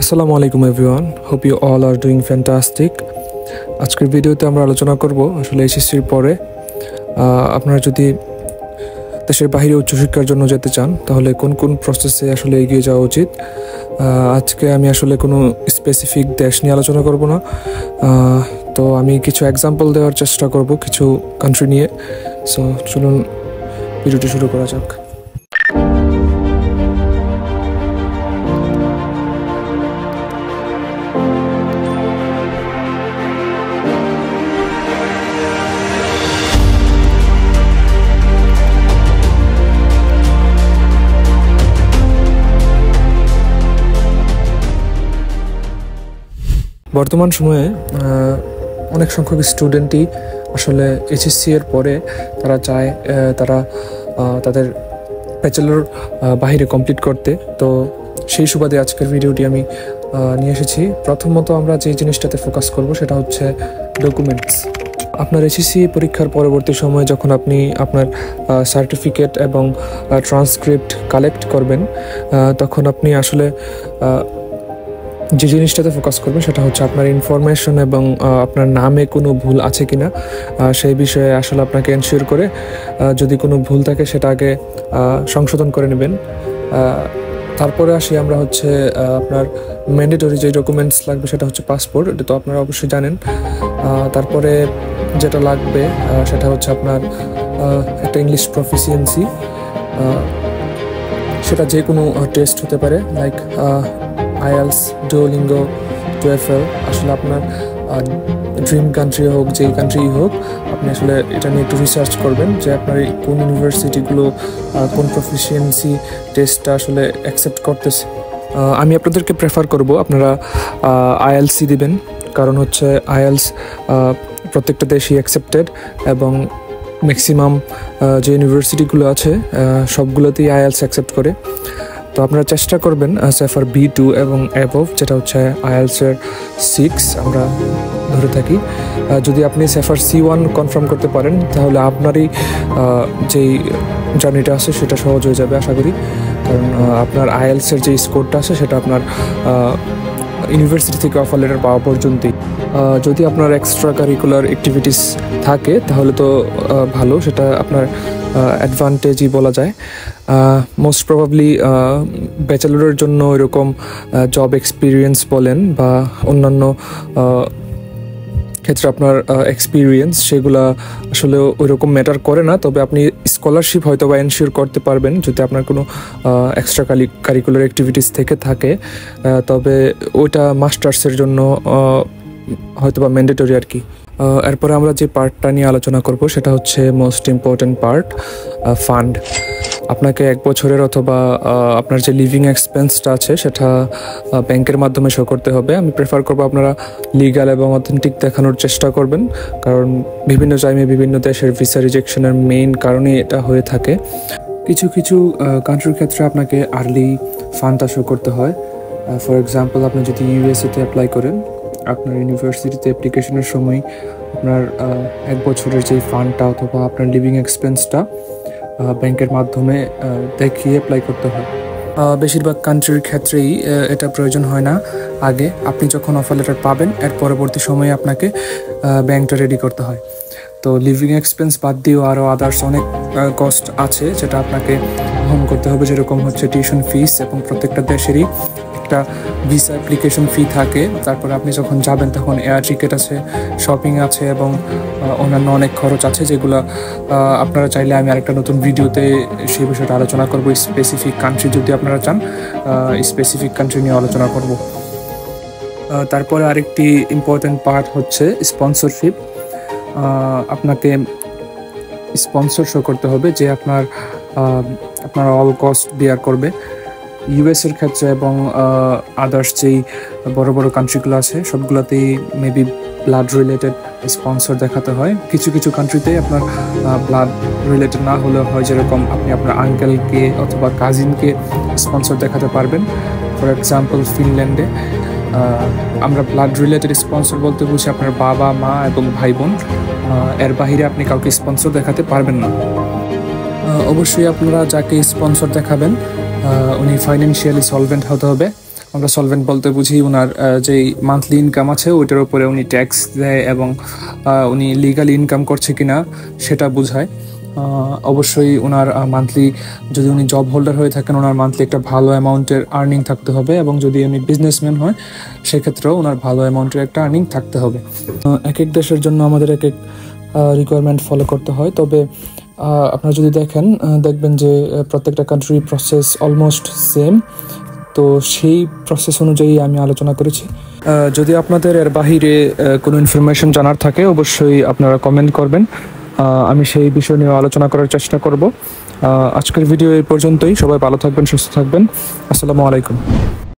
আসসালামু আলাইকুম everyone, hope you all are doing fantastic. আজকের ভিডিওতে আমরা আলোচনা করব আসলে এইচএসসির পরে আপনারা যদি দেশের বাইরে উচ্চশিক্ষার জন্য যেতে চান তাহলে কোন কোন প্রসেসে আসলে এগিয়ে যাওয়া উচিত। আজকে আমি আসলে কোনো স্পেসিফিক দেশ নিয়ে আলোচনা করব না, তো আমি কিছু এক্সাম্পল দেওয়ার চেষ্টা করব কিছু কান্ট্রি নিয়ে। সো চলুন ভিডিওটি শুরু করা যাক। বর্তমান সময়ে অনেক সংখ্যক স্টুডেন্টই আসলে এইচএসসি এর পরে তারা চায় তাদের ব্যাচেলর বাইরে কমপ্লিট করতে। তো সেই সুবাদে আজকের ভিডিওটি আমি নিয়ে এসেছি। প্রথমত আমরা যে জিনিসটাতে ফোকাস করব সেটা হচ্ছে ডকুমেন্টস। আপনার এইচএসসি পরীক্ষার পরবর্তী সময়ে যখন আপনি আপনার সার্টিফিকেট এবং ট্রান্সক্রিপ্ট কালেক্ট করবেন তখন আপনি আসলে যে জিনিসটাতে ফোকাস করবেন সেটা হচ্ছে আপনার ইনফরমেশন এবং আপনার নামে কোনো ভুল আছে কিনা সেই বিষয়ে আসলে আপনাকে এনশিওর করে যদি কোনো ভুল থাকে সেটা আগে সংশোধন করে নেবেন। তারপরে আসি আমরা হচ্ছে আপনার ম্যান্ডেটরি যে ডকুমেন্টস লাগবে সেটা হচ্ছে পাসপোর্ট, এটা তো আপনারা অবশ্যই জানেন। তারপরে যেটা লাগবে সেটা হচ্ছে আপনার একটা ইংলিশ প্রফিসিয়েন্সি, সেটা যে কোনো টেস্ট হতে পারে, লাইক আইএলস, ডুওলিঙ্গো, টোয়েফেল। আসলে আপনার ড্রিম কান্ট্রি হোক, যেই কান্ট্রি হোক, আপনি আসলে এটা নিয়ে একটু রিসার্চ করবেন যে আপনার কোন ইউনিভার্সিটিগুলো কোন প্রফিসিয়েন্সি টেস্টটা আসলে অ্যাকসেপ্ট করতেছে। আমি আপনাদেরকে প্রেফার করব আপনারা আইএলসি দিবেন, কারণ হচ্ছে আইএলস প্রত্যেকটা দেশই অ্যাকসেপ্টেড এবং ম্যাক্সিমাম যে ইউনিভার্সিটিগুলো আছে সবগুলোতেই আইএলস অ্যাকসেপ্ট করে। তো আপনারা চেষ্টা করবেন সেফার B2 এবং অ্যাবভ, যেটা হচ্ছে আইএলসের 6 আমরা ধরে থাকি। যদি আপনি সেফার C1 কনফার্ম করতে পারেন তাহলে আপনারই যেই জার্নিটা আছে সেটা সহজ হয়ে যাবে আশা করি, কারণ আপনার আইএলসের যে স্কোরটা আছে সেটা আপনার ইউনিভার্সিটি থেকে অফার লেটার পাওয়া পর্যন্তই। যদি আপনার এক্সট্রা কারিকুলার অ্যাক্টিভিটিস থাকে তাহলে তো ভালো, সেটা আপনার অ্যাডভান্টেজই বলা যায়। মোস্ট প্রবাবলি ব্যাচেলরের জন্য এরকম জব এক্সপিরিয়েন্স বলেন বা অন্যান্য ক্ষেত্রে আপনার এক্সপিরিয়েন্স সেগুলা আসলে ওইরকম ম্যাটার করে না, তবে আপনি স্কলারশিপ হয়তো বা এনশিওর করতে পারবেন যদি আপনার কোনো এক্সট্রা কারিকুলার অ্যাক্টিভিটিস থেকে থাকে, তবে ওইটা মাস্টার্সের জন্য হয়তো বা ম্যান্ডেটরি আর কি। এরপরে আমরা যে পার্টটা নিয়ে আলোচনা করব সেটা হচ্ছে মোস্ট ইম্পর্টেন্ট পার্ট, ফান্ড। আপনাকে 1 বছরের অথবা আপনার যে লিভিং এক্সপেন্সটা আছে সেটা ব্যাংকের মাধ্যমে শো করতে হবে। আমি প্রেফার করবো আপনারা লিগাল এবং অথেন্টিক দেখানোর চেষ্টা করবেন, কারণ বিভিন্ন টাইমে বিভিন্ন দেশের ভিসা রিজেকশনের মেইন কারণই এটা হয়ে থাকে। কিছু কিছু কান্ট্রির ক্ষেত্রে আপনাকে আর্লি ফান্ডটা শো করতে হয়। ফর এক্সাম্পল, আপনি যদি ইউএসএতে অ্যাপ্লাই করেন, আপনার ইউনিভার্সিটিতে অ্যাপ্লিকেশনের সময় আপনার 1 বছরের যে ফান্ডটা অথবা আপনার লিভিং এক্সপেন্সটা ব্যাংকের মাধ্যমে দেখিয়ে অ্যাপ্লাই করতে হয়। বেশিরভাগ কান্ট্রির ক্ষেত্রেই এটা প্রয়োজন হয় না। আগে আপনি যখন অফার লেটার পাবেন এর পরবর্তী সময়ে আপনাকে ব্যাংকটা রেডি করতে হয়। তো লিভিং এক্সপেন্স বাদ দিয়েও আরও আদার্স অনেক কস্ট আছে যেটা আপনাকে বহন করতে হবে, যেরকম হচ্ছে টিউশন ফিস, এবং প্রত্যেকটা দেশেরই একটা ভিসা অ্যাপ্লিকেশন ফি থাকে। তারপরে আপনি যখন যাবেন তখন এয়ার টিকিট আছে, শপিং আছে এবং অন্যান্য অনেক খরচ আছে, যেগুলো আপনারা চাইলে আমি আরেকটা নতুন ভিডিওতে সেই বিষয়টা আলোচনা করব। স্পেসিফিক কান্ট্রি যদি আপনারা চান, স্পেসিফিক কান্ট্রি নিয়ে আলোচনা করব। তারপরে আরেকটি ইম্পর্টেন্ট পার্ট হচ্ছে স্পন্সরশিপ। আপনাকে স্পন্সর শো করতে হবে যে আপনার অল কস্ট বিয়ার করবে। ইউএসের ক্ষেত্রে এবং আদার্স যেই বড় বড় কান্ট্রিগুলো আছে সবগুলোতেই মেবি ব্লাড রিলেটেড স্পন্সর দেখাতে হয়। কিছু কিছু কান্ট্রিতে আপনার ব্লাড রিলেটেড না হলেও হয়, যেরকম আপনি আপনার আঙ্কেলকে অথবা কাজিনকে স্পন্সর দেখাতে পারবেন। ফর এক্সাম্পল, ফিনল্যান্ডে আমরা ব্লাড রিলেটেড স্পন্সর বলতে বুঝি আপনার বাবা, মা এবং ভাই বোন। এর বাহিরে আপনি কাউকে স্পন্সর দেখাতে পারবেন না। অবশ্যই আপনারা যাকে স্পন্সর দেখাবেন উনি ফাইন্যান্সিয়ালি সলভেন্ট হতে হবে। আমরা সলভেন্ট বলতে বুঝি ওনার যেই মান্থলি ইনকাম আছে ওইটার উপরে উনি ট্যাক্স দেয় এবং উনি লিগালি ইনকাম করছে কিনা সেটা বোঝায়। অবশ্যই ওনার মান্থলি, যদি উনি জব হোল্ডার হয়ে থাকেন, ওনার মান্থলি একটা ভালো অ্যামাউন্টের আর্নিং থাকতে হবে, এবং যদি উনি বিজনেসম্যান হয় সেক্ষেত্রেও ওনার ভালো অ্যামাউন্টের একটা আর্নিং থাকতে হবে। এক এক দেশের জন্য আমাদের এক এক রিকোয়ারমেন্ট ফলো করতে হয়, তবে আপনারা যদি দেখবেন যে প্রত্যেকটা কান্ট্রি প্রসেস অলমোস্ট সেম, তো সেই প্রসেস অনুযায়ী আমি আলোচনা করেছি। যদি আপনাদের এর বাহিরে কোনো ইনফরমেশন জানার থাকে অবশ্যই আপনারা কমেন্ট করবেন, আমি সেই বিষয় নিয়ে আলোচনা করার চেষ্টা করব। আজকের ভিডিও এই পর্যন্তই। সবাই ভালো থাকবেন, সুস্থ থাকবেন। আসসালামু আলাইকুম।